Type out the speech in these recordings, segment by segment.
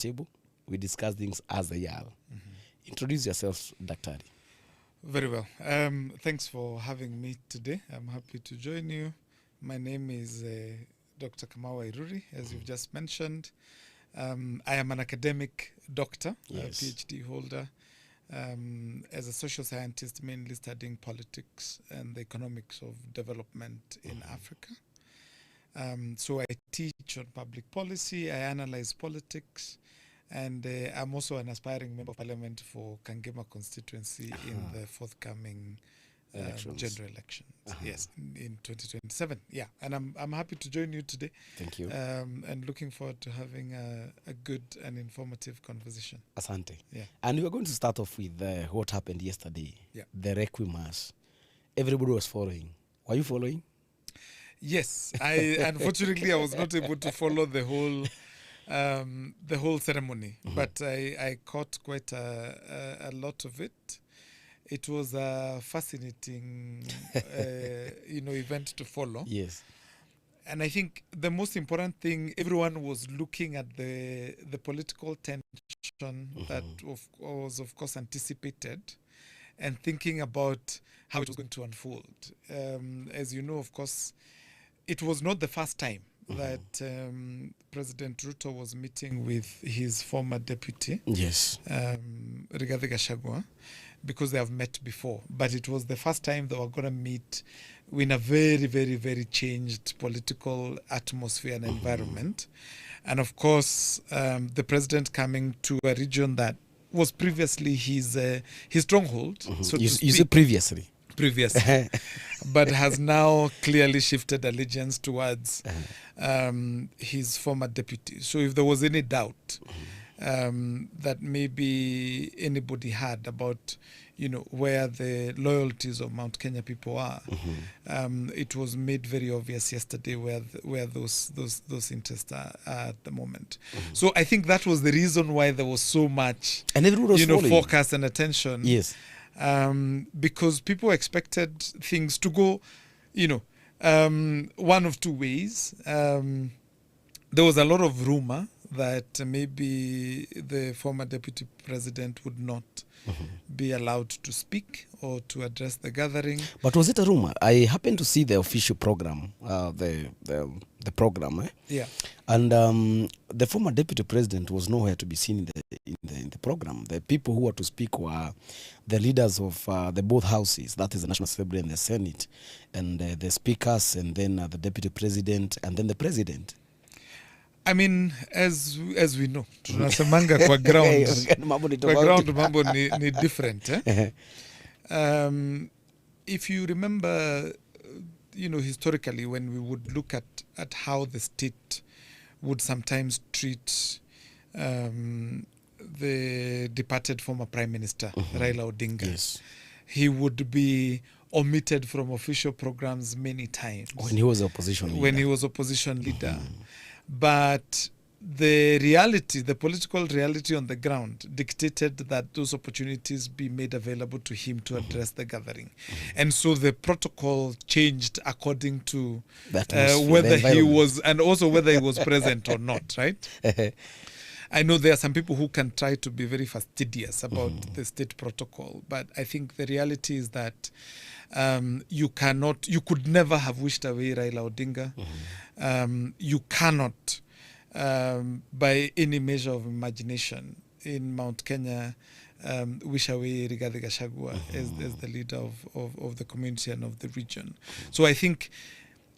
table. We discuss things as they are. Introduce yourself, Daktari. Very well. Thanks for having me today. I'm happy to join you. My name is Dr. Kamau Wairuri, as you've just mentioned. I am an academic doctor, Yes. a PhD holder, as a social scientist, mainly studying politics and the economics of development in Africa. So I teach on public policy, I analyze politics, and I'm also an aspiring member of parliament for Kangema constituency in the forthcoming general elections. Yes, in 2027. Yeah, and I'm happy to join you today. Thank you. And looking forward to having a good and informative conversation. Asante. Yeah. And we are going to start off with what happened yesterday. Yeah. The Requiem Mass. Everybody was following. Were you following? Yes, unfortunately I was not able to follow the whole ceremony, but I caught quite a lot of it. It was a fascinating, event to follow. Yes. And I think the most important thing, everyone was looking at the political tension that was of course anticipated, and thinking about how it was going to unfold. As you know, of course, it was not the first time that President Ruto was meeting with his former deputy, Yes. Rigathi Gachagua, because they have met before. But it was the first time they were going to meet in a very, very, very changed political atmosphere and environment. And of course, the president coming to a region that was previously his stronghold. So You said previously. But has now clearly shifted allegiance towards his former deputy. So if there was any doubt that maybe anybody had about, where the loyalties of Mount Kenya people are, it was made very obvious yesterday where those interests are at the moment. So I think that was the reason why there was so much, And everyone was following. focus and attention. Yes. Because people expected things to go, one of two ways. There was a lot of rumor that maybe the former deputy president would not be allowed to speak or to address the gathering. But was it a rumor? I happened to see the official program, the program. Yeah. And the former deputy president was nowhere to be seen in the program. The people who were to speak were the leaders of the both houses, that is the National Assembly and the Senate, and the speakers, and then the deputy president, and then the president. I mean, as we know, tunasemanga kwa ground mambo ni different. If you remember, historically, when we would look at how the state would sometimes treat the departed former Prime Minister, Raila Odinga, Yes. he would be omitted from official programs many times. When he was opposition leader. But the political reality on the ground dictated that those opportunities be made available to him to address the gathering. And so the protocol changed according to whether he was, and also whether he was present or not, right? I know there are some people who can try to be very fastidious about the state protocol, but I think the reality is that you could never have wished away Raila Odinga. You cannot, by any measure of imagination in Mount Kenya, wish away Rigathi Gachagua as the leader of the community and of the region. So I think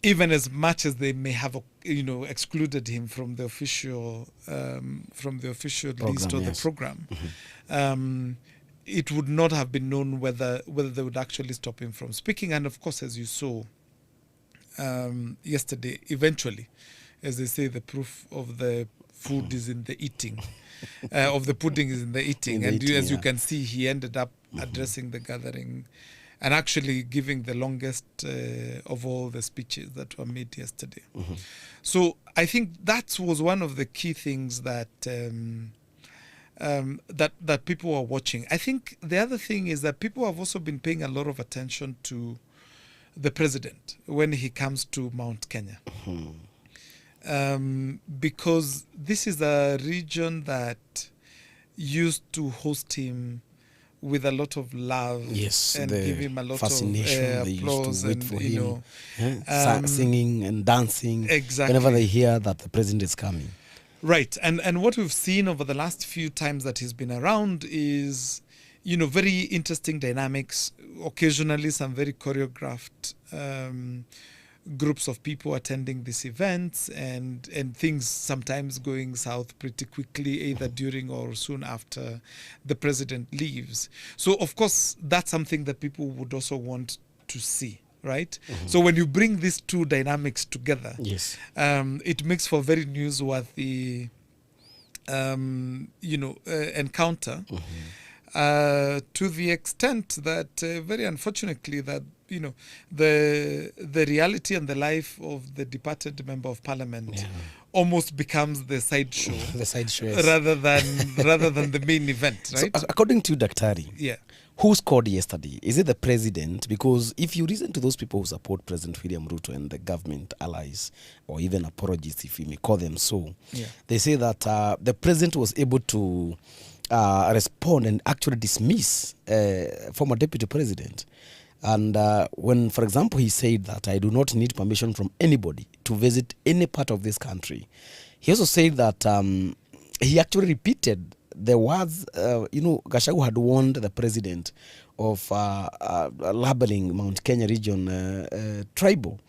even as much as they may have, excluded him from the official list of the program, it would not have been known whether they would actually stop him from speaking. And of course, as you saw yesterday, eventually, as they say, the proof of the food is in the eating, of the pudding is in the eating. As you can see, he ended up addressing the gathering and actually giving the longest of all the speeches that were made yesterday. So I think that was one of the key things that that people are watching. I think the other thing is that people have also been paying a lot of attention to the president when he comes to Mount Kenya. because this is a region that used to host him with a lot of love, Yes, and give him a lot fascination. of They used applause to wait and for you him, know, singing and dancing exactly whenever they hear that the president is coming. Right, and what we've seen over the last few times that he's been around is, you know, very interesting dynamics. Occasionally, some very choreographed groups of people attending these events, and things sometimes going south pretty quickly, either during or soon after the president leaves. So, of course, that's something that people would also want to see. Right? So when you bring these two dynamics together, Yes, it makes for very newsworthy, encounter. To the extent that, very unfortunately, that you know the reality and the life of the departed member of parliament almost becomes the sideshow, the sideshow, rather than the main event, right? So, according to Daktari, Yeah. who scored yesterday? Is it the president? Because if you listen to those people who support President William Ruto and the government allies, or even apologists, if we may call them so, they say that the president was able to respond and actually dismiss former deputy president. And when, for example, he said that I do not need permission from anybody to visit any part of this country, he also said that he actually repeated the words, Gachagua had warned the president of labeling Mount Kenya region tribal.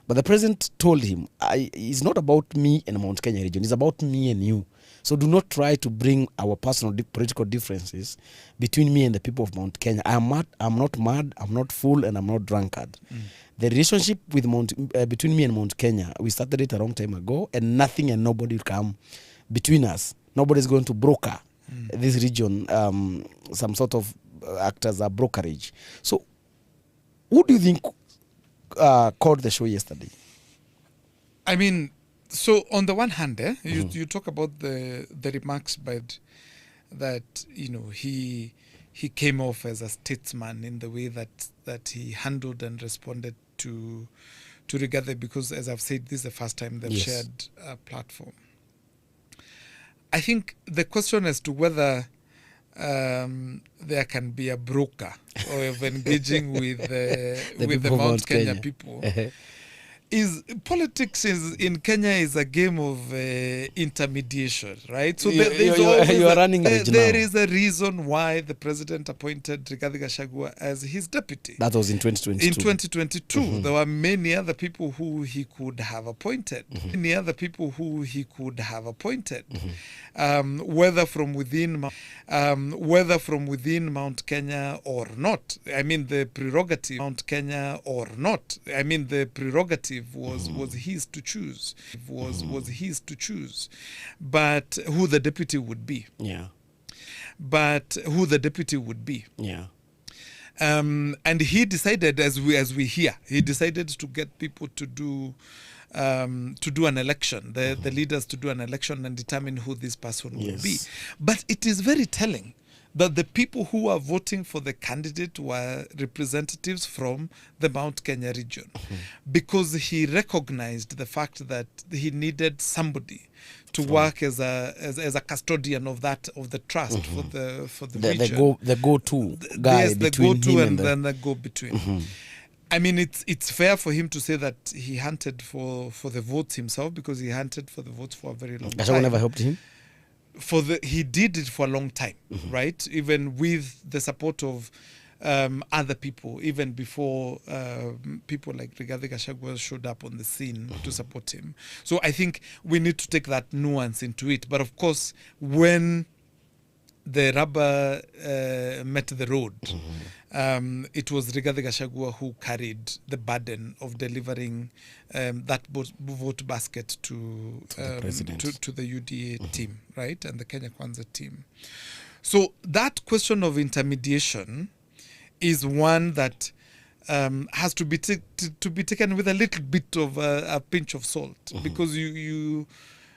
But the president told him, it's not about me and Mount Kenya region, it's about me and you. So do not try to bring our personal political differences between me and the people of Mount Kenya. I'm not mad, I'm not fool, and I'm not drunkard. The relationship with between me and Mount Kenya, we started it a long time ago, and nothing and nobody will come between us. Nobody's going to broker this region, some sort of act as a brokerage. So who do you think called the show yesterday? I mean, so on the one hand, you talk about the remarks, but that he came off as a statesman in the way that he handled and responded to Rigathi, because, as I've said, this is the first time they've shared a platform. I think the question as to whether there can be a broker of engaging with the Mount Kenya people is politics in Kenya is a game of intermediation, right? So you are running there is a reason why the president appointed Rigathi Gachagua as his deputy. That was in 2022. In 2022, there were many other people who he could have appointed. Many other people who he could have appointed, whether from within Mount Kenya or not. I mean, the prerogative Mount Kenya or not. I mean, the prerogative was his to choose. Was his to choose, but who the deputy would be. And he decided, as we hear, he decided to get people to do an election, the leaders to do an election and determine who this person would be. But it is very telling that the people who are voting for the candidate were representatives from the Mount Kenya region, because he recognized the fact that he needed somebody to work as a custodian of the trust for the region. The go-to guy, yes, the go-to and then the go-between. I mean, it's fair for him to say that he hunted for the votes himself, because he hunted for the votes for a very long time. Gachagua never helped him? He did it for a long time, right? Even with the support of other people, even before people like Rigathi Gachagua showed up on the scene to support him. So I think we need to take that nuance into it. But of course, when the rubber met the road, it was Rigathi Gachagua who carried the burden of delivering that vote basket to the UDA team, right, and the Kenya Kwanza team. So that question of intermediation is one that has to be taken with a little bit of a pinch of salt, because you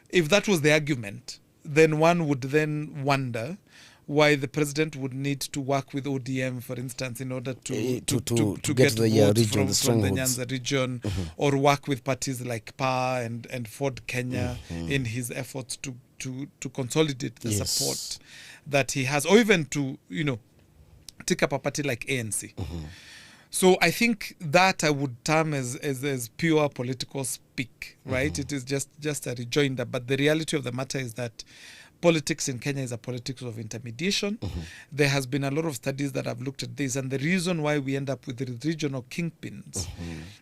if that was the argument, then one would then wonder why the president would need to work with ODM, for instance, in order to get get the votes region, the from the strongholds. Nyanza region, or work with parties like PA and Ford Kenya in his efforts to consolidate the support that he has, or even to, take up a party like ANC. So I think that I would term as pure political speak, right? It is just a rejoinder. But the reality of the matter is that politics in Kenya is a politics of intermediation. There has been a lot of studies that have looked at this. And the reason why we end up with the regional kingpins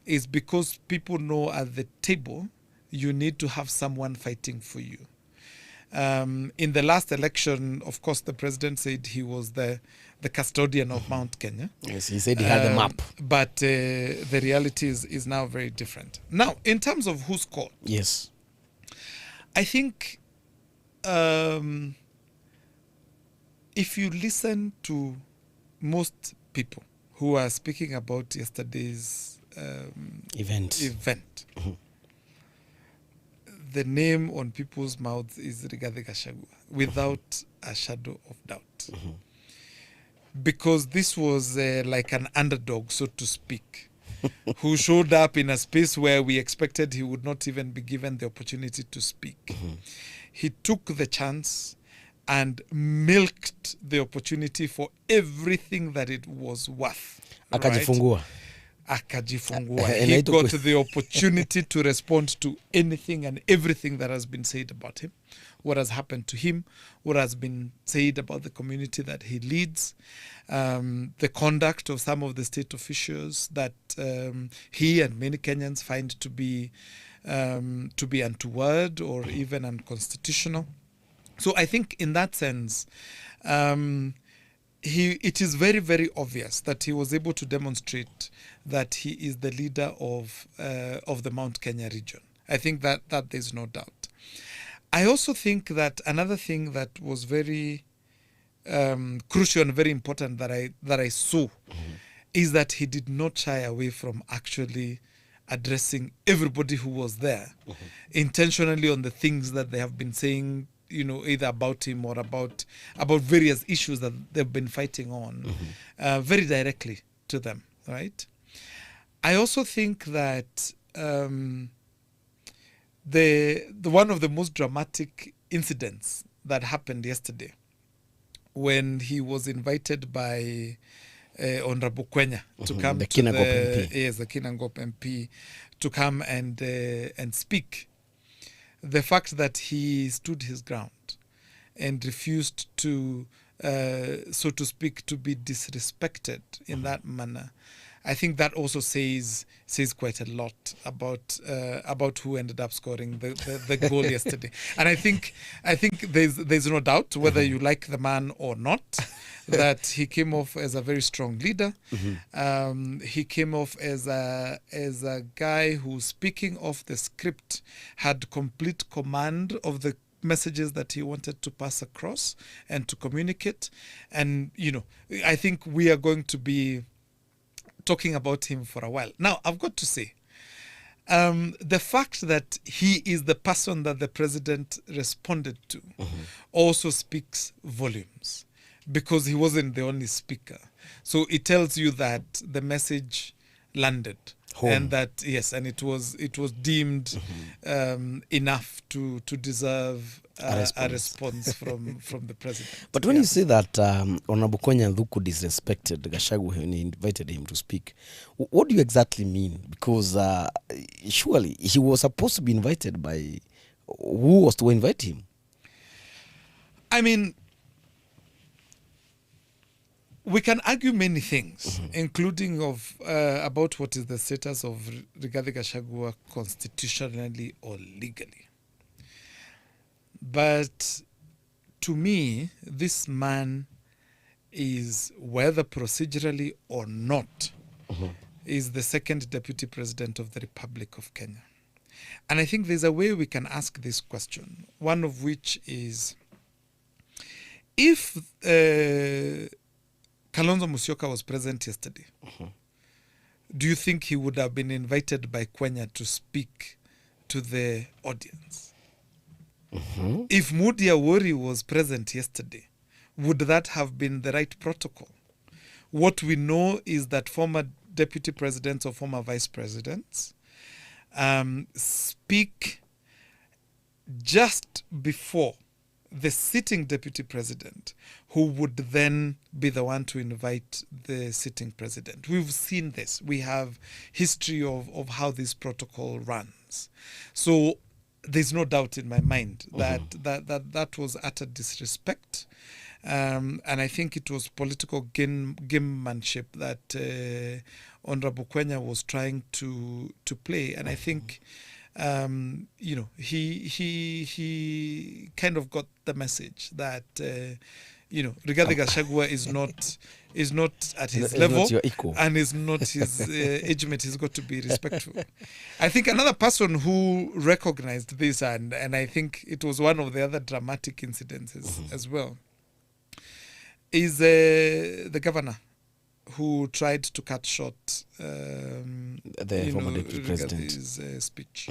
is because people know at the table, you need to have someone fighting for you. In the last election, of course, the president said he was the custodian of Mount Kenya. Yes, he said he had the map. But the reality is now very different. Now, in terms of who scored, yes, I think if you listen to most people who are speaking about yesterday's event, the name on people's mouths is Rigathi Gachagua, without a shadow of doubt. Because this was like an underdog, so to speak, who showed up in a space where we expected he would not even be given the opportunity to speak. He took the chance and milked the opportunity for everything that it was worth. Akajifungua. Akajifungua. He got the opportunity to respond to anything and everything that has been said about him, what has happened to him, what has been said about the community that he leads, the conduct of some of the state officials that he and many Kenyans find to be untoward or even unconstitutional. So I think in that sense, it is very, very obvious that he was able to demonstrate that he is the leader of the Mount Kenya region. I think that there's no doubt. I also think that another thing that was very crucial and very important that I saw is that he did not shy away from actually addressing everybody who was there intentionally on the things that they have been saying, either about him or about various issues that they've been fighting on, very directly to them, right? I also think that the one of the most dramatic incidents that happened yesterday, when he was invited by Honorable Kwenya to come the to Kinangop MP. Yes, the Kinangop MP, to come and speak. The fact that he stood his ground and refused to, so to speak, to be disrespected in that manner, I think that also says quite a lot about who ended up scoring the goal yesterday. And I think there's no doubt, whether you like the man or not, that he came off as a very strong leader. He came off as a guy who, speaking off the script, had complete command of the messages that he wanted to pass across and to communicate. And I think we are going to be talking about him for a while. Now, I've got to say, the fact that he is the person that the president responded to also speaks volumes, because he wasn't the only speaker. So it tells you that the message landed home, and that and it was deemed enough to deserve a response from the president. But when you say that Honorable Kwenya Thuku disrespected Gachagua when he invited him to speak, what do you exactly mean? Because surely he was supposed to be invited by who was to invite him? I mean, we can argue many things, including about what is the status of Rigathi Gachagua constitutionally or legally. But to me, this man is, whether procedurally or not, is the second deputy president of the Republic of Kenya. And I think there's a way we can ask this question, one of which is, if Kalonzo Musyoka was present yesterday, do you think he would have been invited by Kwenya to speak to the audience? If Mudi Awori was present yesterday, would that have been the right protocol? What we know is that former deputy presidents or former vice presidents speak just before the sitting deputy president, who would then be the one to invite the sitting president. We've seen this. We have history of how this protocol runs. So there's no doubt in my mind that that was utter disrespect. And I think it was political gamemanship that Honorable Kwenya was trying to play. And I think he kind of got the message that Rigathi Gachagua is not at his level and is not his age mate. He's got to be respectful. I think another person who recognized this, and I think it was one of the other dramatic incidences as well, is the governor who tried to cut short the former deputy president's speech,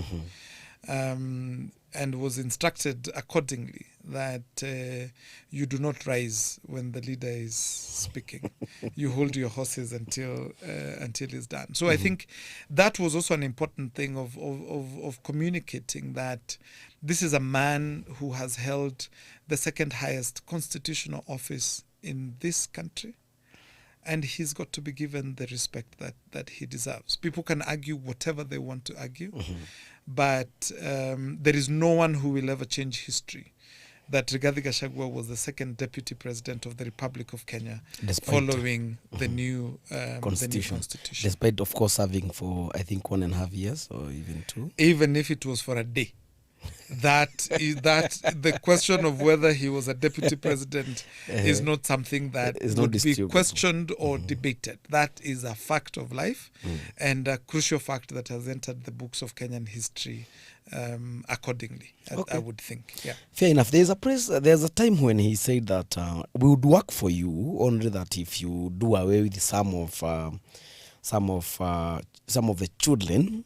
and was instructed accordingly that you do not rise when the leader is speaking. You hold your horses until it's done. So I think that was also an important thing of communicating that this is a man who has held the second highest constitutional office in this country, and he's got to be given the respect that he deserves. People can argue whatever they want to argue, but there is no one who will ever change history that Rigathi Gachagua was the second deputy president of the Republic of Kenya, following the new constitution. Despite, of course, serving for, I think, 1.5 years or even 2. Even if it was for a day. That the question of whether he was a deputy president is not something that would be questioned or debated. That is a fact of life and a crucial fact that has entered the books of Kenyan history accordingly, I would think. Yeah. Fair enough. There's a time when he said that we would work for you, only that if you do away with some of the children,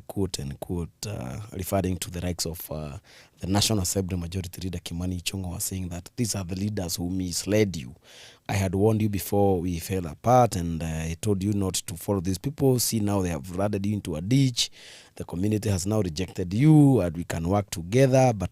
quote unquote, referring to the likes of the National Assembly Majority Leader Kimani Ichung'wah, was saying that these are the leaders who misled you. I had warned you before we fell apart, and I told you not to follow these people. See, now they have rotted you into a ditch. The community has now rejected you, and we can work together, but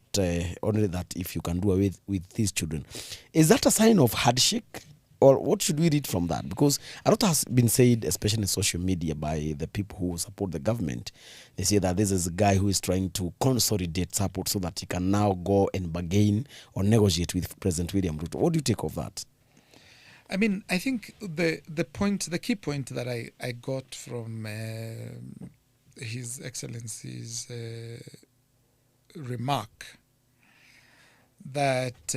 only that if you can do away with these children. Is that a sign of handshake? Or what should we read from that? Because a lot has been said, especially in social media, by the people who support the government. They say that this is a guy who is trying to consolidate support so that he can now go and bargain or negotiate with President William Ruto. What do you take of that? I mean, I think the key point that I got from His Excellency's remark, that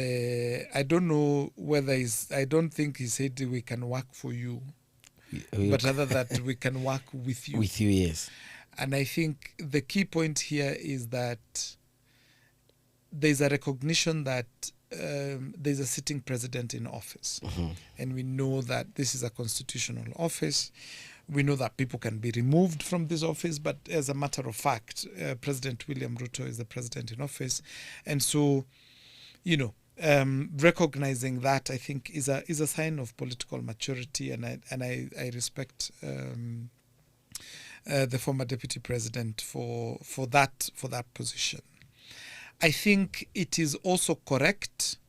I don't know whether I don't think he said we can work for you, but rather that we can work with you. With you, yes. And I think the key point here is that there's a recognition that there's a sitting president in office. And we know that this is a constitutional office. We know that people can be removed from this office, but as a matter of fact, President William Ruto is the president in office. And so, recognizing that, I think, is a sign of political maturity, and I respect the former deputy president for that position. I think it is also correct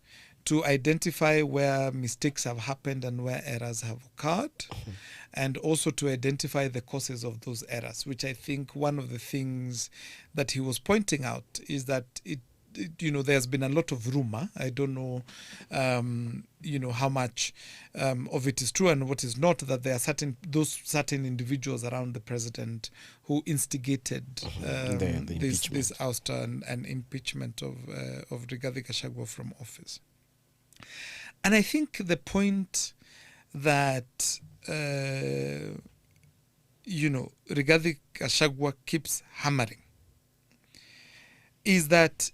to identify where mistakes have happened and where errors have occurred, and also to identify the causes of those errors, which I think one of the things that he was pointing out is that there's been a lot of rumor. I don't know, how much of it is true and what is not, that there are certain individuals around the president who instigated this ouster and impeachment of Rigathi Gachagua from office. And I think the point that, Rigathi Gachagua keeps hammering is that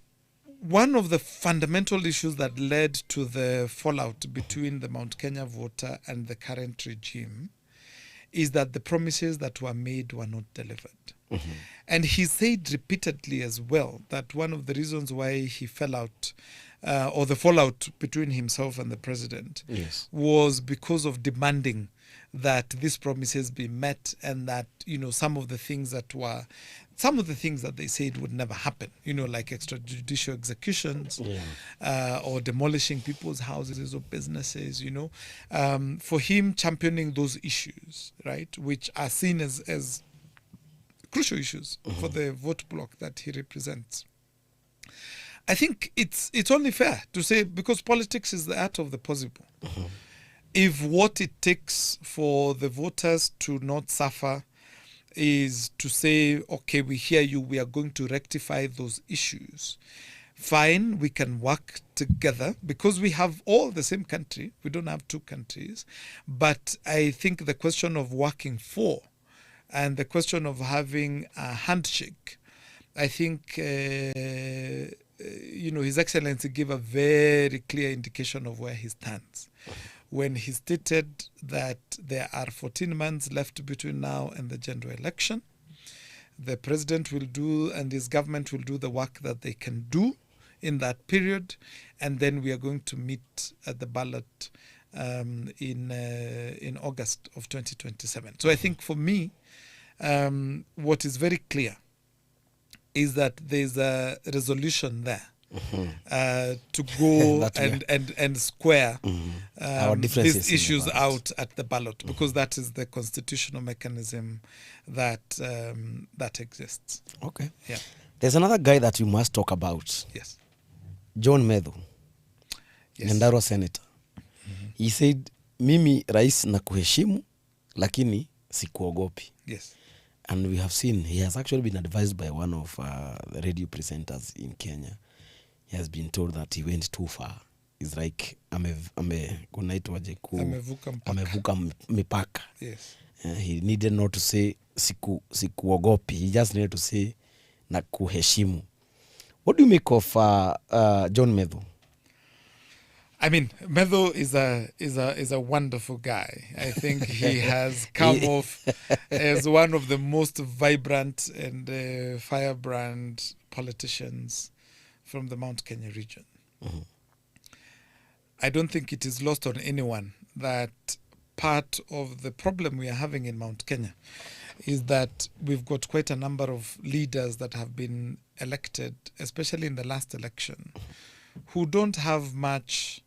one of the fundamental issues that led to the fallout between the Mount Kenya voter and the current regime is that the promises that were made were not delivered. And he said repeatedly as well that one of the reasons why he fell out or the fallout between himself and the president, was because of demanding that these promises be met, and that, some of the things that they said would never happen, like extrajudicial executions, or demolishing people's houses or businesses, for him championing those issues, right, which are seen as crucial issues for the vote bloc that he represents. I think it's only fair to say, because politics is the art of the possible. If what it takes for the voters to not suffer is to say, okay, we hear you, we are going to rectify those issues, fine, we can work together, because we have all the same country. We don't have two countries. But I think the question of working for and the question of having a handshake, I think, His Excellency gave a very clear indication of where he stands when he stated that there are 14 months left between now and the general election. The president will do, and his government will do the work that they can do in that period, and then we are going to meet at the ballot in August of 2027. So I think for me, what is very clear is that there's a resolution there to go and square these issues out at the ballot, because that is the constitutional mechanism that exists. Okay. Yeah. There's another guy that you must talk about. Yes. John Methu, Yes. Nyandarua senator. He said, mimi rais na kuheshimu, lakini sikuogopi. Yes. And we have seen he has actually been advised by one of the radio presenters in Kenya. He has been told that he went too far. It's like amevuka mipaka. Yes. He needed not to say sikuogopi. He just needed to say na kuheshimu. What do you make of John Methu? I mean, Methu is a wonderful guy. I think he has come off as one of the most vibrant and firebrand politicians from the Mount Kenya region. I don't think it is lost on anyone that part of the problem we are having in Mount Kenya is that we've got quite a number of leaders that have been elected, especially in the last election, who don't have much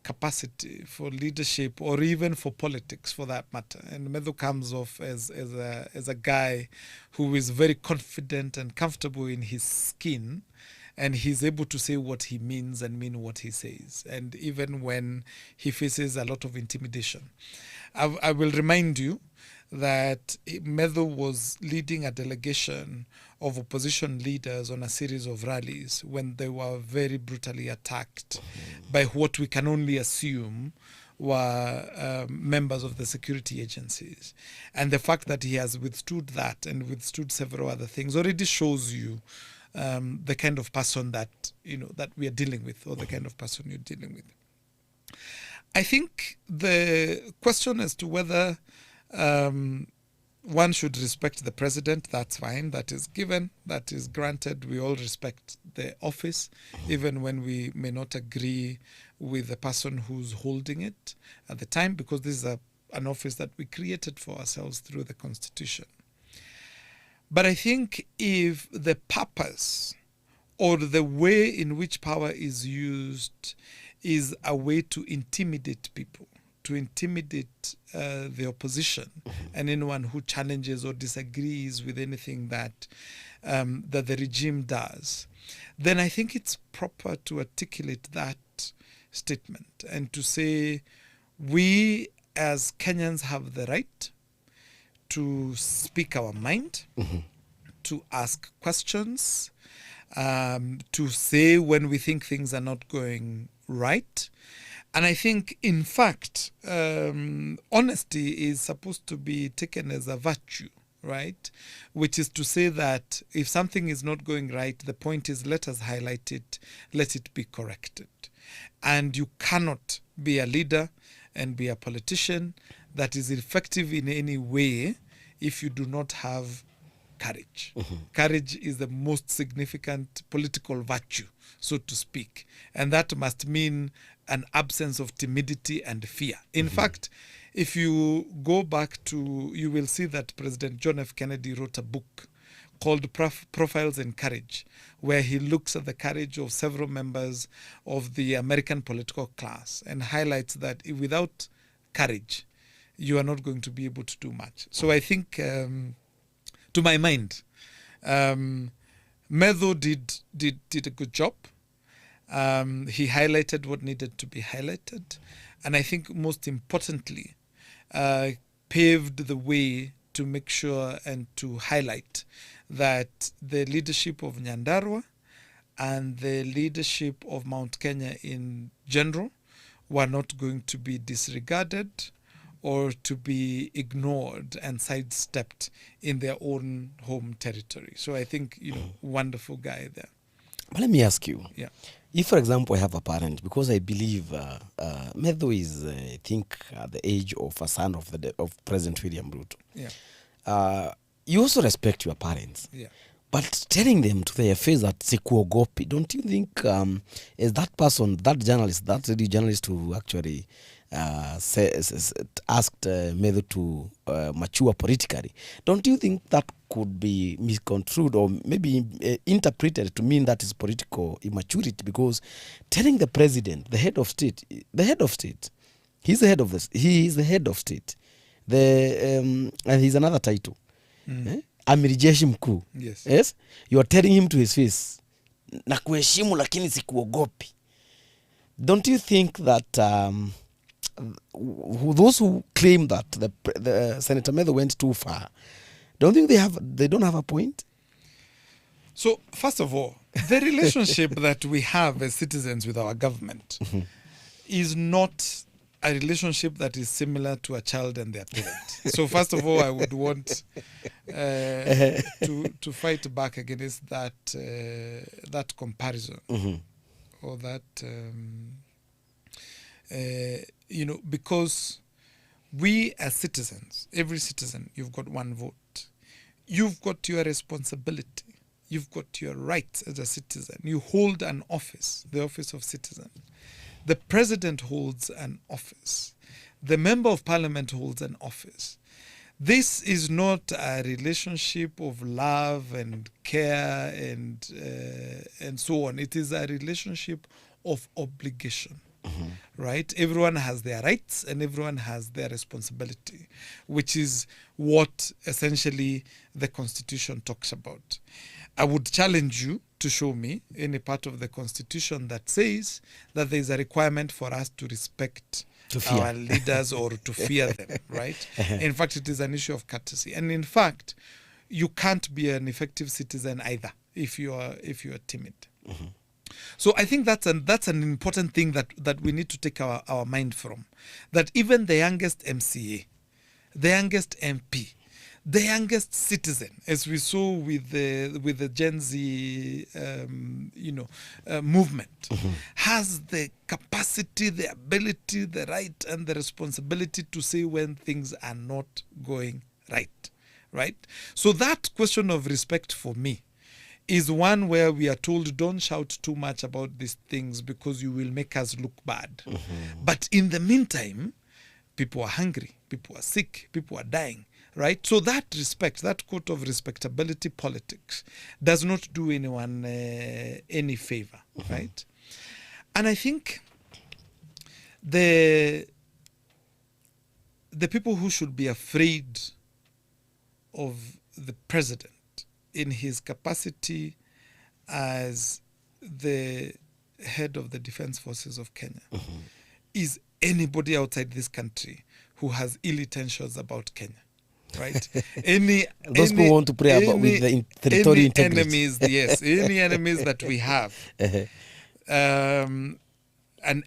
capacity for leadership or even for politics, for that matter. And Methu comes off as a guy who is very confident and comfortable in his skin, and he's able to say what he means and mean what he says, and even when he faces a lot of intimidation. I will remind you that Methu was leading a delegation of opposition leaders on a series of rallies when they were very brutally attacked by what we can only assume were members of the security agencies. And the fact that he has withstood that and withstood several other things already shows you the kind of person that that we are dealing with, or the kind of person you're dealing with. I think the question as to whether one should respect the president, that's fine. That is given. That is granted. We all respect the office, even when we may not agree with the person who's holding it at the time, because this is an office that we created for ourselves through the Constitution. But I think if the purpose or the way in which power is used is a way to intimidate people, to intimidate the opposition and anyone who challenges or disagrees with anything that the regime does, then I think it's proper to articulate that statement and to say we as Kenyans have the right to speak our mind, to ask questions, to say when we think things are not going right. And I think, in fact, honesty is supposed to be taken as a virtue, right? Which is to say that if something is not going right, the point is, let us highlight it, let it be corrected. And you cannot be a leader and be a politician that is effective in any way if you do not have courage. Courage is the most significant political virtue, so to speak. And that must mean an absence of timidity and fear. In fact, if you go back to, you will see that President John F. Kennedy wrote a book called Profiles in Courage, where he looks at the courage of several members of the American political class and highlights that without courage, you are not going to be able to do much. So I think, to my mind, Methu did a good job. He highlighted what needed to be highlighted. And I think most importantly, paved the way to make sure and to highlight that the leadership of Nyandarua and the leadership of Mount Kenya in general were not going to be disregarded or to be ignored and sidestepped in their own home territory. So I think, wonderful guy there. But let me ask you. Yeah. If, for example, I have a parent, because I believe Methu is, I think, at the age of a son of President William Ruto. Yeah. You also respect your parents. Yeah. But telling them to their face that sikuogopi, don't you think, as that person, that radio journalist who actually asked Methu to mature politically, don't you think that could be misconstrued or maybe interpreted to mean that is political immaturity? Because telling the president, the head of state, he's the head of this, he is the head of state, and he's another title, Amiri Jeshi Mkuu. Yes, you are telling him to his face, na kuheshimu lakini sikuogopi. Don't you think that those who claim that the Senator Methu went too far, don't think they don't have a point? So, first of all, the relationship that we have as citizens with our government is not a relationship that is similar to a child and their parent. So, first of all, I would want to fight back against that comparison or that, because we as citizens, every citizen, you've got one vote. You've got your responsibility. You've got your rights as a citizen. You hold an office, the office of citizen. The president holds an office. The member of parliament holds an office. This is not a relationship of love and care and so on. It is a relationship of obligation. Right? Everyone has their rights and everyone has their responsibility, which is what essentially the Constitution talks about. I would challenge you to show me any part of the Constitution that says that there is a requirement for us to respect our leaders or to fear them, right? In fact, it is an issue of courtesy. And in fact, you can't be an effective citizen either if you are timid. So I think that's an important thing that we need to take our mind from. That even the youngest MCA, the youngest MP, the youngest citizen, as we saw with the Gen Z movement, has the capacity, the ability, the right, and the responsibility to say when things are not going right. Right? So that question of respect for me is one where we are told, don't shout too much about these things because you will make us look bad. But in the meantime, people are hungry, people are sick, people are dying, right? So that respect, that quote of respectability politics does not do anyone any favor, right? And I think the people who should be afraid of the president in his capacity as the head of the Defense Forces of Kenya is anybody outside this country who has ill intentions about Kenya, right? Those who want to pray about with the territorial integrity. Enemies, yes, any enemies that we have. An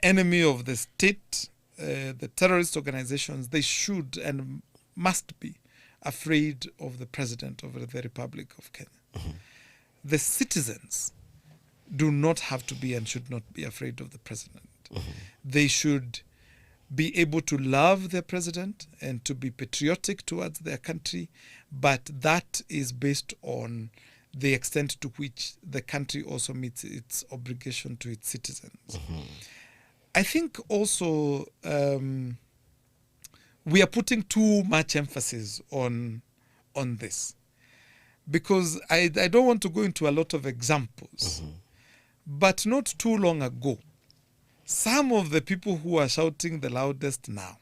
enemy of the state, the terrorist organizations, they should and must be afraid of the president of the Republic of Kenya. The citizens do not have to be and should not be afraid of the president. They should be able to love their president and to be patriotic towards their country, but that is based on the extent to which the country also meets its obligation to its citizens. I think also we are putting too much emphasis on this, because I don't want to go into a lot of examples, but not too long ago, some of the people who are shouting the loudest now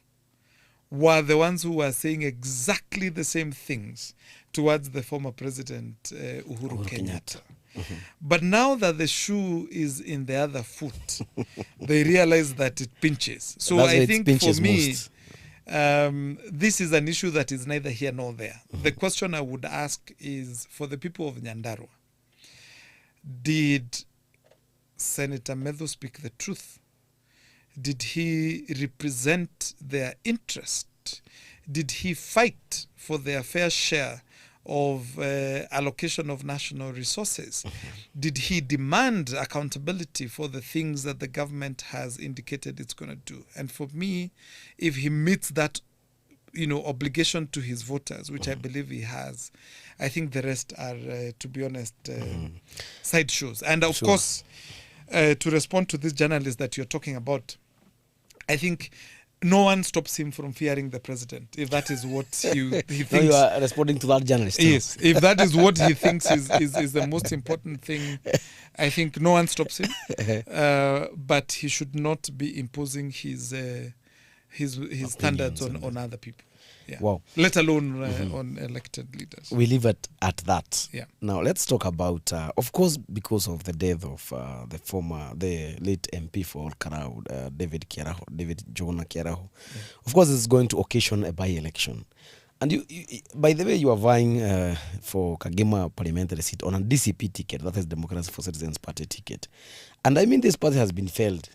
were the ones who were saying exactly the same things towards the former president Uhuru Kenyatta. But now that the shoe is in the other foot, they realize that it pinches. So I think for me, this is an issue that is neither here nor there. The question I would ask is, for the people of Nyandarua, did Senator Methu speak the truth? Did he represent their interest? Did he fight for their fair share of allocation of national resources? Did he demand accountability for the things that the government has indicated it's going to do? And for me, if he meets that, obligation to his voters, which I believe he has, I think the rest are, to be honest, sideshows. And of course, to respond to this journalist that you're talking about, I think no one stops him from fearing the president, if that is what he thinks. No, you are responding to that journalist. Yes, if that is what he thinks is the most important thing, I think no one stops him. But he should not be imposing his standards on other people. Yeah. Wow. Let alone on elected leaders. We leave it at that. Yeah. Now let's talk about, of course, because of the death of the late MP for Karau, David Jonah Kiaraho. Yeah. Of course, it's going to occasion a by-election. And you, by the way, you are vying for Kagema parliamentary seat on a DCP ticket, that is Democracy for Citizens Party ticket. And I mean, this party has been failed.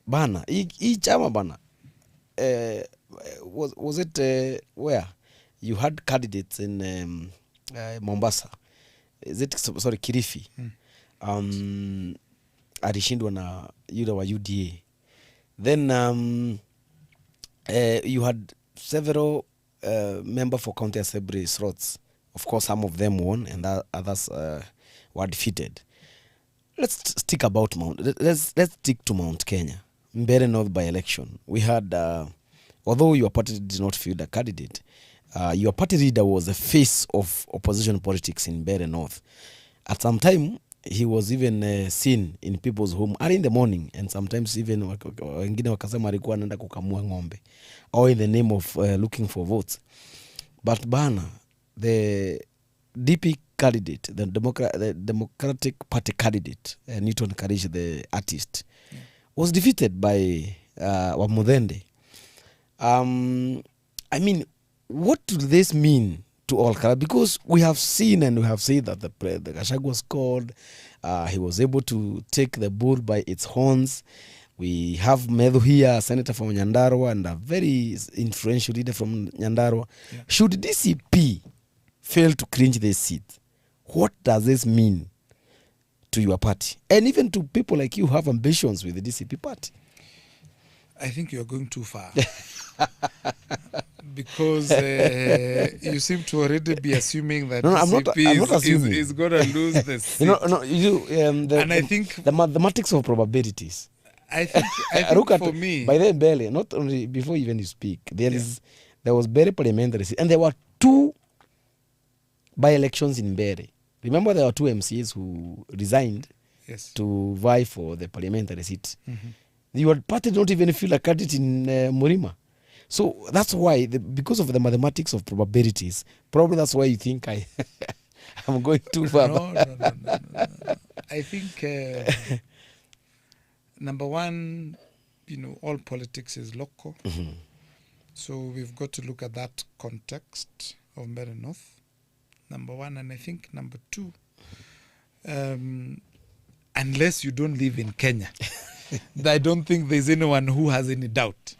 Bana, chama bana. Was it where you had candidates in Mombasa? Is it sorry, Kilifi? Alishindwa na yule wa UDA. Then you had several members for county assembly slots. Of course, some of them won, and others were defeated. Let's stick about Let's stick to Mount Kenya. Mbeere North by election. We had, although your party did not field a candidate, your party leader was the face of opposition politics in Mbeere North. At some time, he was even seen in people's home early in the morning, and sometimes even wengine wakasema alikuwa anaenda kukamua ng'ombe, or in the name of looking for votes. But bana, the DP candidate, the Democratic Party candidate, Newton Karish, the artist, was defeated by Wamudhende. I mean, what does this mean to all Kara? Because we have seen and we have said that the Gachagua scored. He was able to take the bull by its horns. We have Methu here, a senator from Nyandarua, and a very influential leader from Nyandarua. Yeah. Should DCP fail to clinch this seat, what does this mean to your party, and even to people like you who have ambitions with the DCP party? I think you're going too far. Because you seem to already be assuming that DCP is going to lose the seat. And I think the mathematics of probabilities. I think for me, by the Mbele, not only before even you speak, there was Mbele parliamentary seat, and there were two by-elections in Mbele. Remember, there were two MCAs who resigned to vie for the parliamentary seat. Your party don't even feel a candidate in Murima. So that's why, because of the mathematics of probabilities, probably that's why you think I'm going too far. No. I think, number one, all politics is local. So we've got to look at that context of Mbeere North, number one. And I think number two, unless you don't live in Kenya, I don't think there's anyone who has any doubt.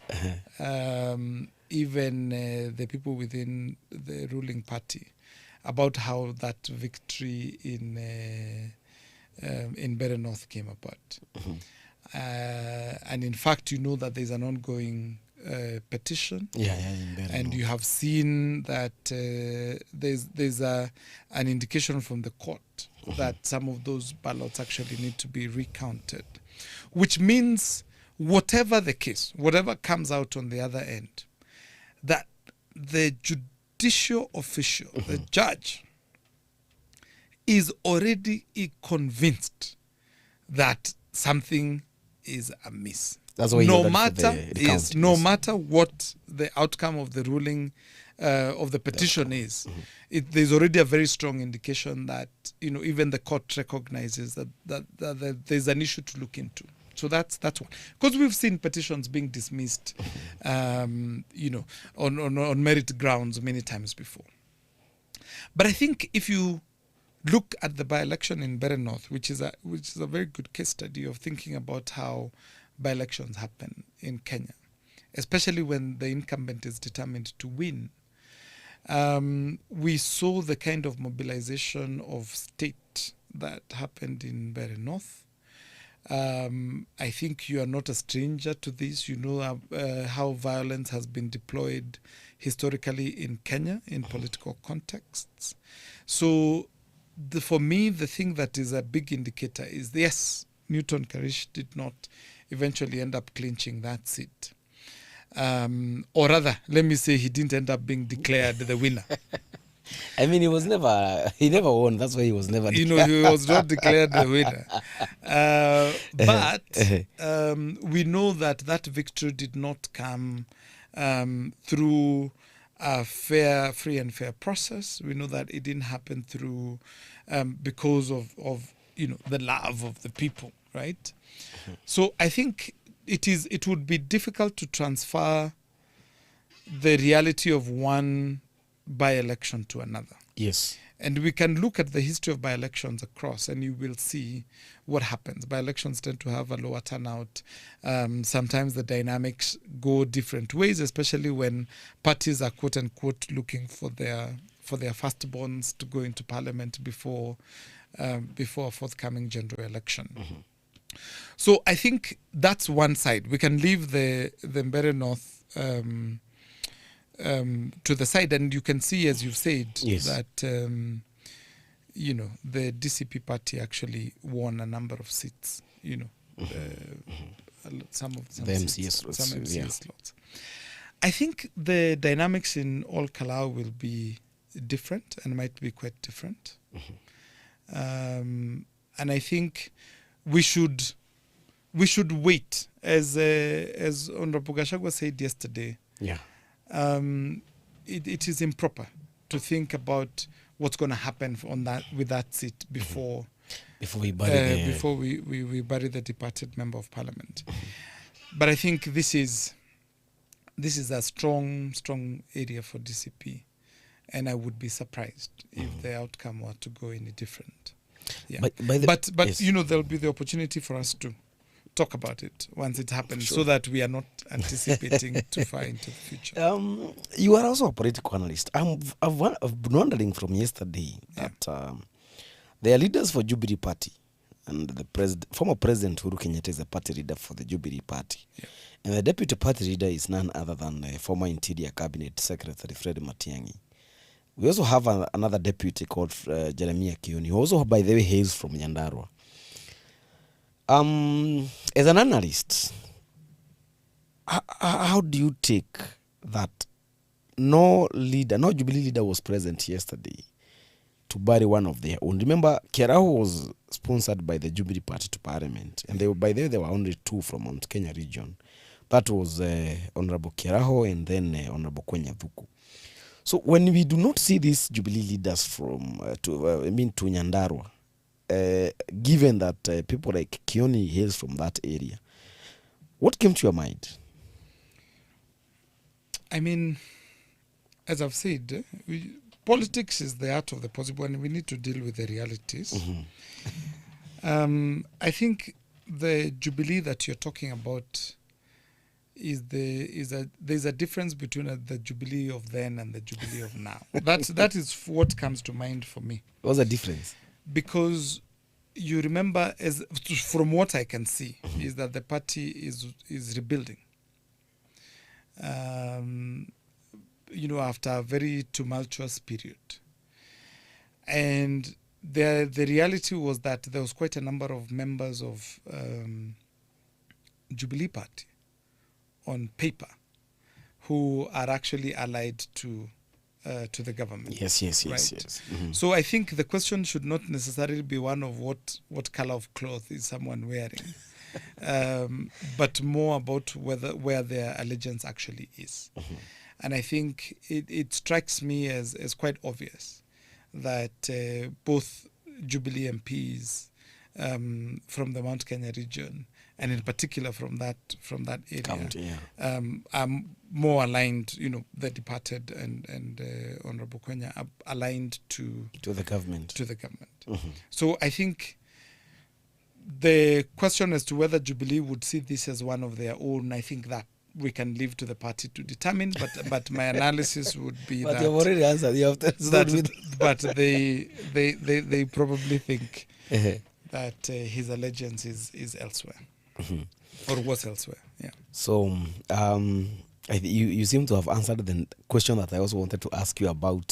Even the people within the ruling party, about how that victory in Mbeere North came about. And in fact, that there's an ongoing petition. in And you have seen that there's an indication from the court that some of those ballots actually need to be recounted, which means whatever the case, whatever comes out on the other end, that the judicial official, the judge, is already convinced that something is amiss. That's why No matter what the outcome of the ruling of the petition is, there's already a very strong indication that even the court recognizes that there's an issue to look into. So that's one. Because we've seen petitions being dismissed, on merit grounds many times before. But I think if you look at the by-election in Mbeere North, which is a very good case study of thinking about how by-elections happen in Kenya, especially when the incumbent is determined to win. We saw the kind of mobilization of state that happened in Mbeere North. I think you are not a stranger to this. You know how violence has been deployed historically in Kenya in political contexts. So for me, the thing that is a big indicator is, yes, Newton Karish did not eventually end up clinching that seat. Or rather, let me say he didn't end up being declared the winner. I mean, he never won. That's why he was never declared. He was not declared the winner. But we know that victory did not come through a free and fair process. We know that it didn't happen through because of the love of the people, right? So I think it would be difficult to transfer the reality of one by-election to another. Yes. And we can look at the history of by-elections across, and you will see what happens. By-elections tend to have a lower turnout. Sometimes the dynamics go different ways, especially when parties are quote-unquote looking for their firstborns to go into parliament before a forthcoming general election. So I think that's one side. We can leave the Mbeere North to the side, and you can see, as you've said, that the DCP party actually won a number of seats. Some MCA slots. I think the dynamics in Ol Kalou will be different and might be quite different. And I think we should wait, as Honorable Gachagua said yesterday. Yeah. It is improper to think about what's going to happen with that seat before we bury the departed member of parliament. But I think this is a strong area for DCP, and I would be surprised if the outcome were to go any different. Yeah. But yes, there'll be the opportunity for us to talk about it once it happens, so that we are not anticipating too far into the future. You are also a political analyst. I've been wondering from yesterday that there are leaders for Jubilee Party, and the former President Uhuru Kenyatta is a party leader for the Jubilee Party. Yeah. And the deputy party leader is none other than former Interior Cabinet Secretary Fred Matiang'i. We also have another deputy called Jeremiah Kioni, who also, by the way, hails from Nyandarua. As an analyst, how do you take that no Jubilee leader was present yesterday to bury one of their own? Remember, Keraho was sponsored by the Jubilee Party to Parliament, and there were only two from Mount Kenya region. That was Honorable Keraho and then Honorable Methu. So when we do not see these Jubilee leaders from to Nyandarua, given that people like Kioni hails from that area, what came to your mind? I mean, as I've said, politics is the art of the possible, and we need to deal with the realities. I think the Jubilee that you're talking about there's a difference between the Jubilee of then and the Jubilee of now. That is what comes to mind for me. What's the difference? Because you remember, from what I can see, is that the party is rebuilding. after a very tumultuous period. And the reality was that there was quite a number of members of Jubilee Party on paper who are actually allied to the government. Yes. Mm-hmm. So I think the question should not necessarily be one of what color of cloth is someone wearing, but more about where their allegiance actually is. Mm-hmm. And I think it strikes me as quite obvious that both Jubilee MPs from the Mount Kenya region, and in particular from that area, are more aligned. The departed and Honorable Kenya are aligned to the government. Mm-hmm. So I think the question as to whether Jubilee would see this as one of their own, I think that we can leave to the party to determine. But my analysis would be but you've already answered. You have to but they probably think that his allegiance is elsewhere. Mm-hmm. Or was elsewhere. Yeah. So you seem to have answered the question that I also wanted to ask you about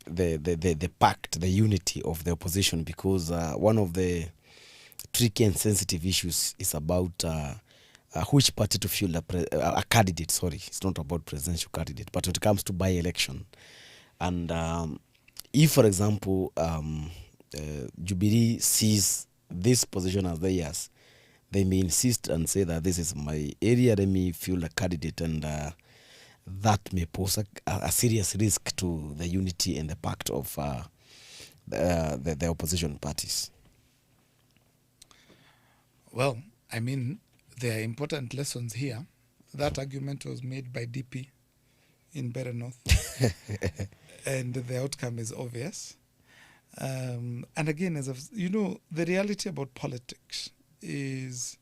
the pact, the unity of the opposition, because one of the tricky and sensitive issues is about which party to field a candidate. Sorry, it's not about presidential candidate, but when it comes to by-election. And if, for example, Jubilee sees this position as theirs, they may insist and say that this is my area, let me field a candidate, and that may pose a serious risk to the unity and the pact of the opposition parties. Well, I mean, there are important lessons here. That argument was made by DP in Better North, and the outcome is obvious. And again, the reality about politics is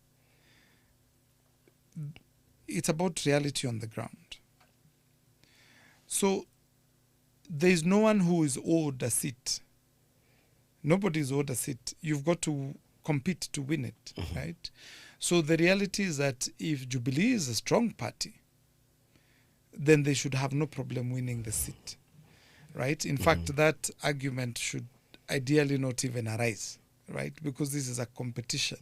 it's about reality on the ground. So there is no one who is owed a seat. Nobody is owed a seat. You've got to compete to win it, right? So the reality is that if Jubilee is a strong party, then they should have no problem winning the seat, right? In fact, that argument should ideally not even arise, right? Because this is a competition.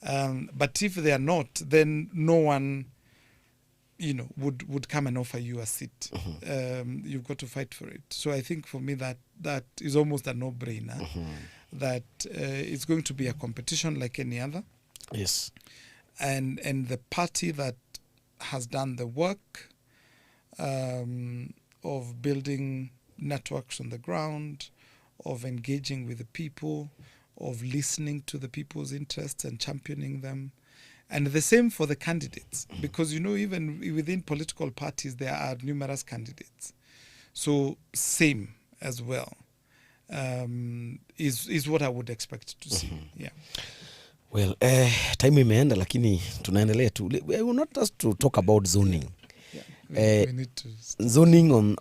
But if they are not, then no one, would come and offer you a seat. You've got to fight for it. So I think for me that is almost a no-brainer. That it's going to be a competition like any other. Yes. And the party that has done the work of building networks on the ground, of engaging with the people, of listening to the people's interests and championing them. And the same for the candidates, because, even within political parties, there are numerous candidates. So same as well is what I would expect to see. Yeah. Well, time imeenda lakini tunaendelea tu. We want us to talk about zoning. Yeah, we need to zoning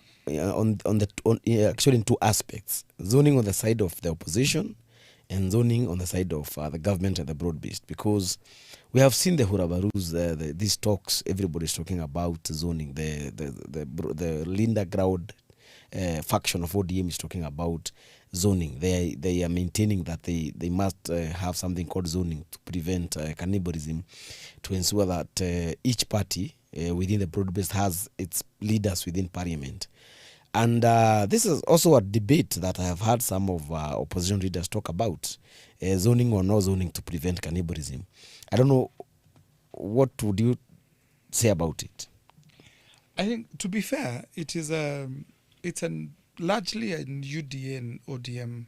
actually in two aspects. Zoning on the side of the opposition and zoning on the side of the government and the broad-based, because we have seen the hurabarus, these talks, everybody's talking about zoning. The Linda Groud faction of ODM is talking about zoning. They are maintaining that they must have something called zoning to prevent cannibalism, to ensure that each party within the broad-based has its leaders within parliament. And this is also a debate that I have heard some of opposition leaders talk about, zoning or no zoning to prevent cannibalism. I don't know, what would you say about it? I think, to be fair, it's largely an UDA and ODM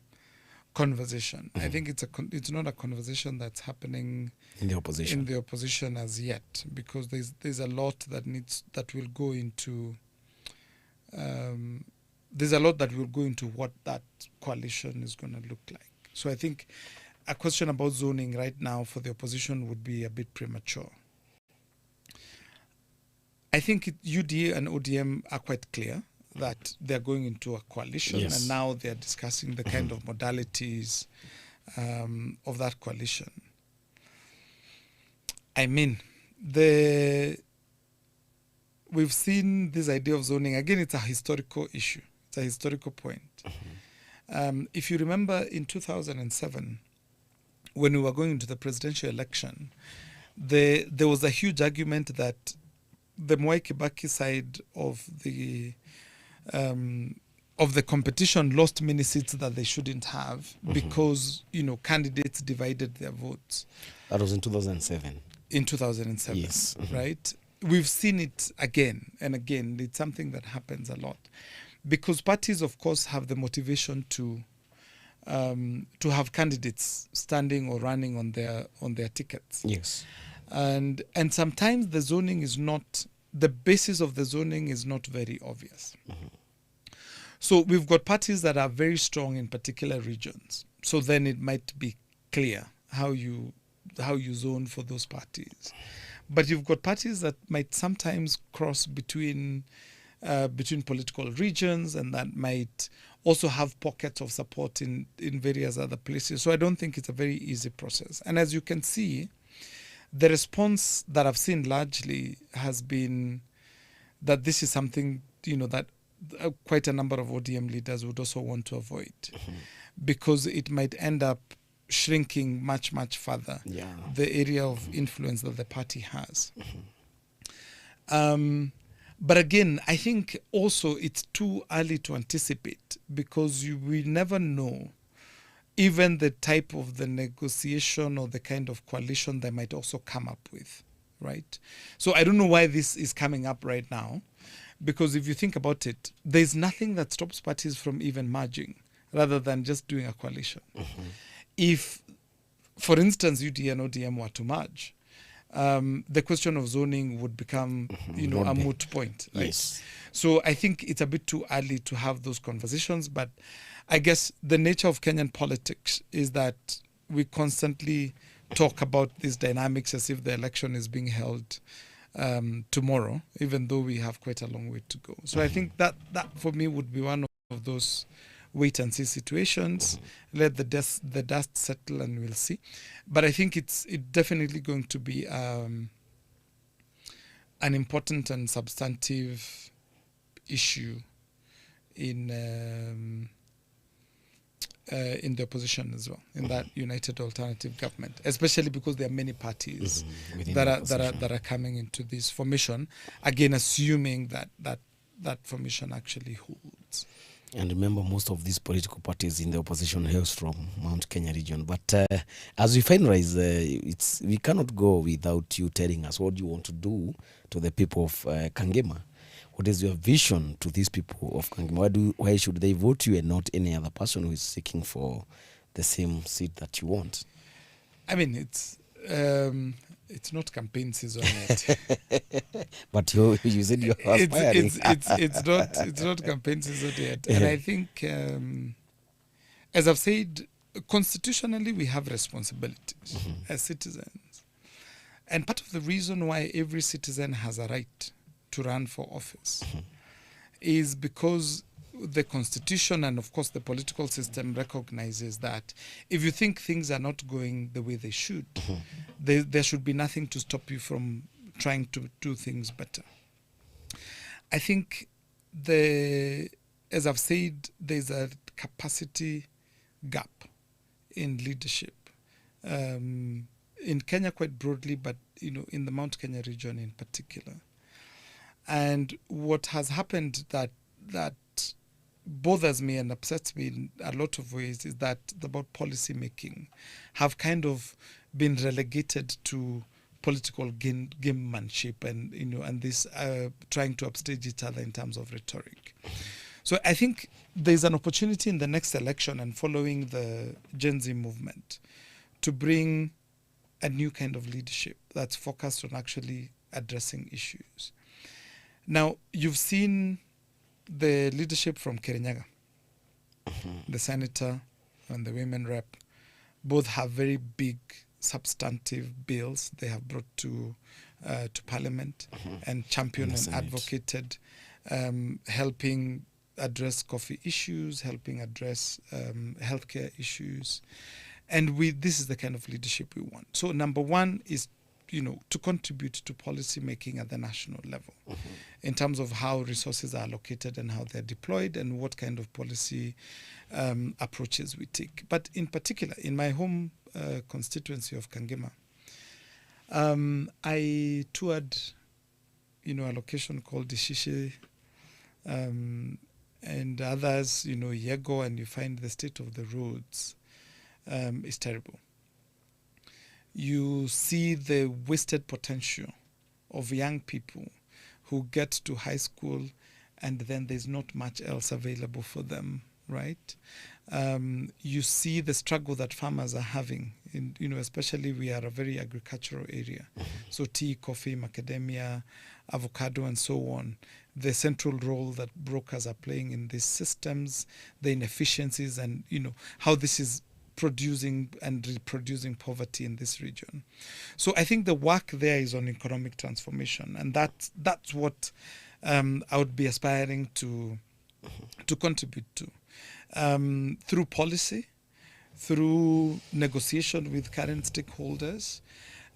conversation. I think it's not a conversation that's happening in the opposition as yet, because there's a lot that will go into what that coalition is going to look like. So I think a question about zoning right now for the opposition would be a bit premature. I think UDA and ODM are quite clear that they're going into a coalition, and now they're discussing the kind of modalities of that coalition. I mean, the we've seen this idea of zoning. Again, it's a historical issue. It's a historical point. If you remember in 2007, when we were going into the presidential election, there was a huge argument that the Mwai Kibaki side of the competition lost many seats that they shouldn't have because, candidates divided their votes. That was in 2007. In 2007, yes. Right? We've seen it again and again. It's something that happens a lot because parties, of course, have the motivation to have candidates standing or running on their tickets. Yes. And sometimes the zoning is not, the basis of the zoning is not very obvious. So we've got parties that are very strong in particular regions. So then it might be clear how you zone for those parties. But you've got parties that might sometimes cross between political regions, and that might also have pockets of support in various other places. So I don't think it's a very easy process. And as you can see, the response that I've seen largely has been that this is something, that quite a number of ODM leaders would also want to avoid because it might end up shrinking much, much further the area of influence that the party has. But again, I think also it's too early to anticipate because we never know even the type of the negotiation or the kind of coalition they might also come up with, right? So I don't know why this is coming up right now, because if you think about it, there's nothing that stops parties from even merging rather than just doing a coalition. If, for instance, UDA and ODM were to merge, the question of zoning would become, a moot point, right? Yes. So I think it's a bit too early to have those conversations, but I guess the nature of Kenyan politics is that we constantly talk about these dynamics as if the election is being held tomorrow, even though we have quite a long way to go. So I think that for me would be one of those wait and see situations. Let the dust settle and we'll see. But I think it's definitely going to be an important and substantive issue in the opposition as well, in that united alternative government, especially because there are many parties that are coming into this formation, again assuming that formation actually holds. And remember, most of these political parties in the opposition hails from Mount Kenya region. But as we finalize, we cannot go without you telling us what you want to do to the people of Kangema. What is your vision to these people of Kangema? Why should they vote you and not any other person who is seeking for the same seat that you want? I mean, it's not campaign season yet. But you said you're aspiring. It's not campaign season yet. And I think, as I've said, constitutionally we have responsibilities as citizens. And part of the reason why every citizen has a right to run for office is because the constitution and of course the political system recognizes that if you think things are not going the way they should, there should be nothing to stop you from trying to do things better. I think as I've said, there's a capacity gap in leadership in Kenya quite broadly, but in the Mount Kenya region in particular. And what has happened that bothers me and upsets me in a lot of ways is that about policy making have kind of been relegated to political gamemanship and this trying to upstage each other in terms of rhetoric. So I think there's an opportunity in the next election and following the Gen Z movement to bring a new kind of leadership that's focused on actually addressing issues. Now, you've seen the leadership from Kirinyaga, the senator and the women rep, both have very big substantive bills they have brought to Parliament and championed and advocated, helping address coffee issues, helping address healthcare issues. And this is the kind of leadership we want. So number one is to contribute to policy making at the national level in terms of how resources are allocated and how they're deployed and what kind of policy approaches we take. But in particular, in my home constituency of Kangema, I toured, a location called Dishishe, and others, Yego, and you find the state of the roads is terrible. You see the wasted potential of young people who get to high school and then there's not much else available for them, right? You see the struggle that farmers are having, especially we are a very agricultural area. So tea, coffee, macadamia, avocado, and so on. The central role that brokers are playing in these systems, the inefficiencies, and how this is producing and reproducing poverty in this region. So I think the work there is on economic transformation, and that's what I would be aspiring to contribute to through policy, through negotiation with current stakeholders,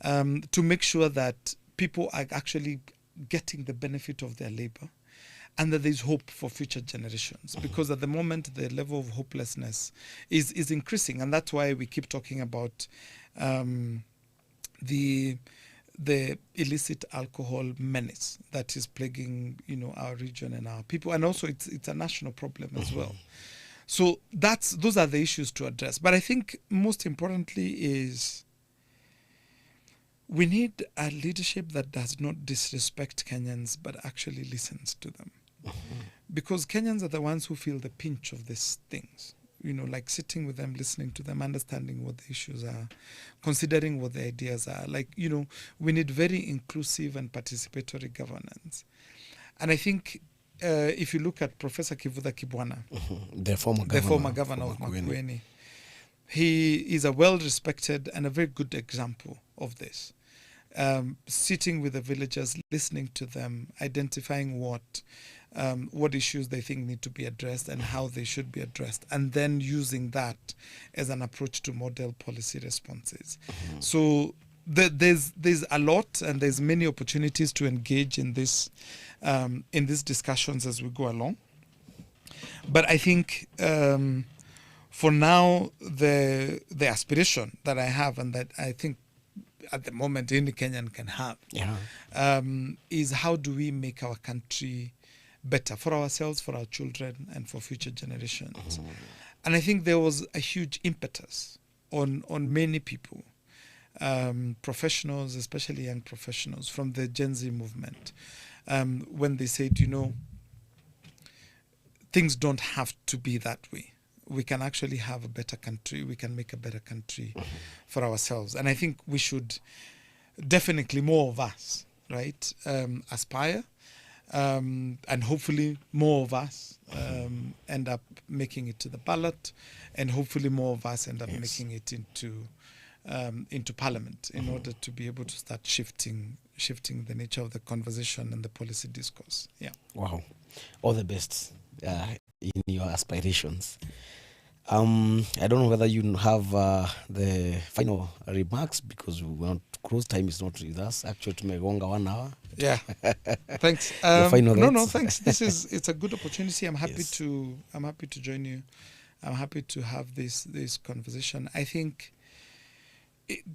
to make sure that people are actually getting the benefit of their labor, and that there's hope for future generations. Because at the moment, the level of hopelessness is increasing, and that's why we keep talking about the illicit alcohol menace that is plaguing, our region and our people, and also it's a national problem as well. So those are the issues to address. But I think most importantly is we need a leadership that does not disrespect Kenyans, but actually listens to them. Because Kenyans are the ones who feel the pinch of these things, like sitting with them, listening to them, understanding what the issues are, considering what the ideas are. We need very inclusive and participatory governance. And I think if you look at Professor Kivutha Kibwana, the former governor of Makueni, he is a well-respected and a very good example of this. Sitting with the villagers, listening to them, identifying what issues they think need to be addressed and how they should be addressed, and then using that as an approach to model policy responses. So there's a lot, and there's many opportunities to engage in these discussions as we go along. But I think for now, the aspiration that I have, and that I think at the moment any Kenyan can have, is how do we make our country better for ourselves, for our children, and for future generations. And I think there was a huge impetus on many people, professionals, especially young professionals from the Gen Z movement, when they said, things don't have to be that way. We can actually have a better country. We can make a better country for ourselves. And I think we should definitely, more of us, right, aspire. And hopefully more of us end up making it to the ballot, and hopefully more of us end up making it into Parliament in order to be able to start shifting the nature of the conversation and the policy discourse. Yeah. Wow. All the best in your aspirations. I don't know whether you have the final remarks, because we want to close. Time is not with us. Actually, tumegonga 1 hour. Yeah. Thanks. No, thanks. It's a good opportunity. I'm happy to join you. I'm happy to have this conversation. I think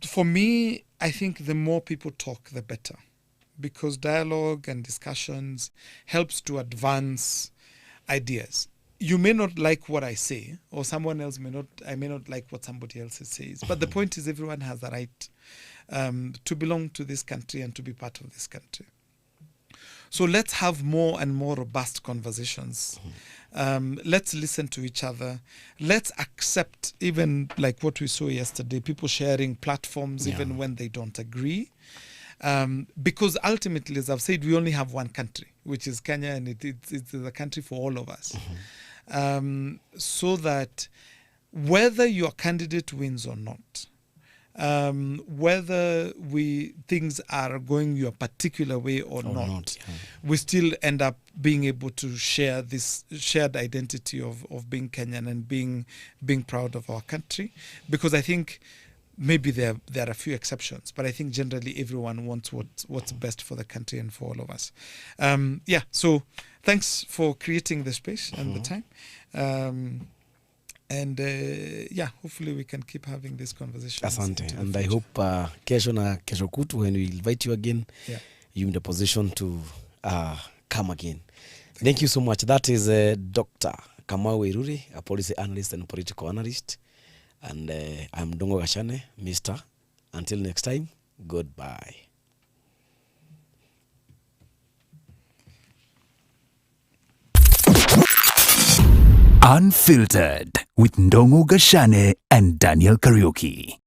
for me, the more people talk, the better, because dialogue and discussions helps to advance ideas. You may not like what I say, or someone else I may not like what somebody else says. But the point is, everyone has the right to belong to this country and to be part of this country. So let's have more and more robust conversations. Let's listen to each other. Let's accept, even like what we saw yesterday, people sharing platforms even when they don't agree. Because ultimately, as I've said, we only have one country, which is Kenya, and it's a country for all of us. So that whether your candidate wins or not, whether things are going your particular way or not, we still end up being able to share this shared identity of being Kenyan and being proud of our country. Because I think maybe there are a few exceptions, but I think generally everyone wants what's best for the country and for all of us. So thanks for creating the space and the time. Hopefully we can keep having this conversation. Asante. And I hope kesho na kesho kutu, when we invite you again, you're in the position to come again. Thank you so much. That is Dr. Kamau Wairuri, a policy analyst and political analyst. And I'm Dongo Gashane, Mr. Until next time, goodbye. Unfiltered with Ndongo Gashane and Daniel Kariuki.